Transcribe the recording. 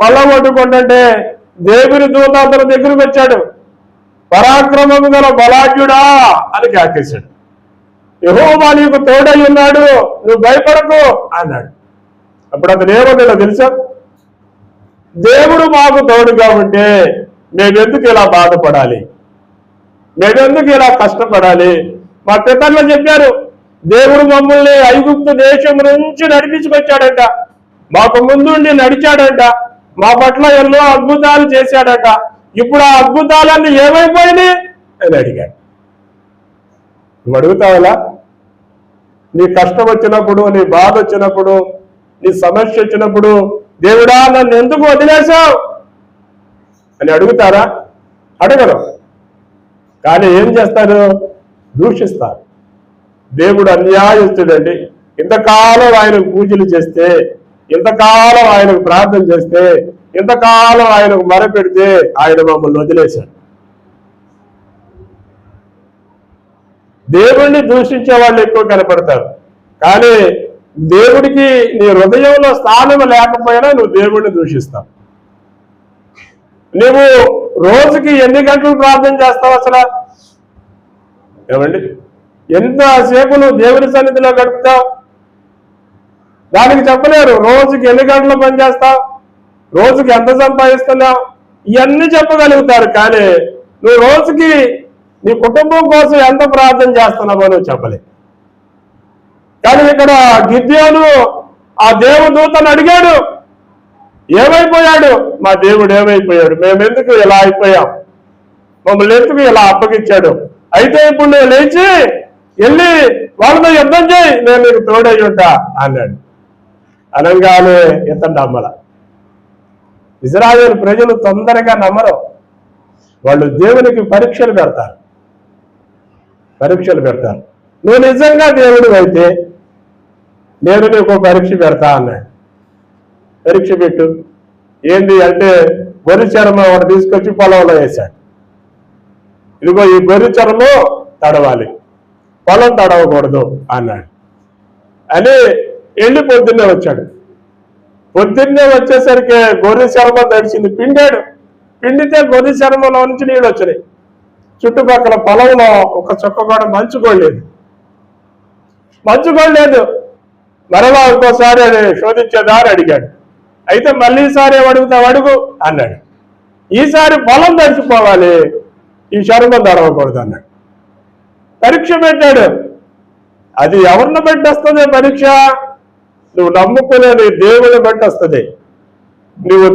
పళ్ళ కొట్టుకుంటుంటే దేవుని దూత అతని దగ్గరికి వచ్చాడు. పరాక్రమము గల బలాఢ్యుడా అని కేకేశాడు. యెహోవా నీకు తోడై ఉన్నాడు, నువ్వు భయపడకు అన్నాడు. అప్పుడు అతను ఏమన్నాడో తెలుసా? దేవుడు మాకు తోడుగా ఉంటే మేమెందుకు ఇలా బాధపడాలి, మేమెందుకు ఇలా కష్టపడాలి? మా పితరులు చెప్పారు, దేవుడు మమ్మల్ని ఐగుప్తు దేశం నుంచి నడిపించుకొచ్చాడంట, మాకు ముందుండి నడిచాడంట, మా పట్ల ఎన్నో అద్భుతాలు చేశాడట. ఇప్పుడు ఆ అద్భుతాలన్నీ ఏమైపోయినాయి అని అడిగాడు. నువ్వు అడుగుతావలా? నీ కష్టం వచ్చినప్పుడు, నీ బాధ వచ్చినప్పుడు, నీ సమస్య వచ్చినప్పుడు, దేవుడా నన్ను ఎందుకు వదిలేశావు అని అడుగుతారా? అడగరు. కానీ ఏం చేస్తారు? దూషిస్తారు. దేవుడు అన్యాయస్తుడండి. ఇంతకాలం ఆయనకు పూజలు చేస్తే, ఇంతకాలం ఆయనకు ప్రార్థన చేస్తే, ఇంతకాలం ఆయనకు మొరపెడితే ఆయన మమ్మల్ని వదిలేశాడు. దేవుణ్ణి దూషించే వాళ్ళు ఎక్కువ కనపడతారు. కానీ దేవుడికి నీ హృదయంలో స్థానం లేకపోయినా నువ్వు దేవుణ్ణి దూషిస్తావు. నువ్వు రోజుకి ఎన్ని గంటలు ప్రార్థన చేస్తావు? అసలు ఏమండి, ఎంతసేపు నువ్వు దేవుని సన్నిధిలో గడుపుతావు? దానికి చెప్పలేరు. రోజుకి ఎన్ని గంటలు పనిచేస్తావు, రోజుకి ఎంత సంపాదిస్తున్నావు, ఇవన్నీ చెప్పగలుగుతారు. కానీ నువ్వు రోజుకి నీ కుటుంబం కోసం ఎంత ప్రార్థన చేస్తున్నావో నువ్వు చెప్పలే. కానీ ఇక్కడ గిద్యోను ఆ దేవదూతను అడిగాడు, ఏమైపోయాడు? మా దేవుడు ఏమైపోయాడు? మేమెందుకు ఇలా అయిపోయాం? మమ్మల్ని ఎందుకు ఇలా అప్పగించాడు? అయితే ఇప్పుడు నువ్వు లేచి వెళ్ళి వాళ్ళతో యుద్ధం చేయి, నేను నీకు తోడై ఉంటా అన్నాడు. అనగానే ఇతను నమ్మల. ఇశ్రాయేలు ప్రజలు తొందరగా నమ్మరు. వాళ్ళు దేవునికి పరీక్షలు పెడతారు. నువ్వు నిజంగా దేవుడు అయితే నేను నీకు పరీక్ష పెడతా అన్నాడు. పరీక్ష పెట్టు. ఏంటి అంటే గొర్రె చర్మం ఒకటి తీసుకొచ్చి పొలంలో వేశాడు. ఇదిగో ఈ గొర్రె చర్మం తడవాలి, పొలం తడవకూడదు అన్నాడు. అని వెళ్ళి పొద్దున్నే వచ్చాడు. పొద్దున్నే వచ్చేసరికి గొర్రె చర్మం తడిచింది. పిండితే గొర్రె చర్మంలో నుంచి నీళ్ళు వచ్చినాయి. చుట్టుపక్కల పొలంలో ఒక చుక్క కూడా మంచుకోలేదు. మరలా ఇంకోసారి శోధించేదారు అడిగాడు. అయితే మళ్ళీ ఈసారి ఏమడుగుతావు అడుగు అన్నాడు. ఈసారి పొలం తడిచిపోవాలి, ఈ చర్మం తడవకూడదు అన్నాడు. పరీక్ష పెట్టాడు. అది ఎవరిని బట్టి వస్తుంది పరీక్ష? నువ్వు నమ్ముకునే దేవుని బట్టి వస్తుంది. నువ్వు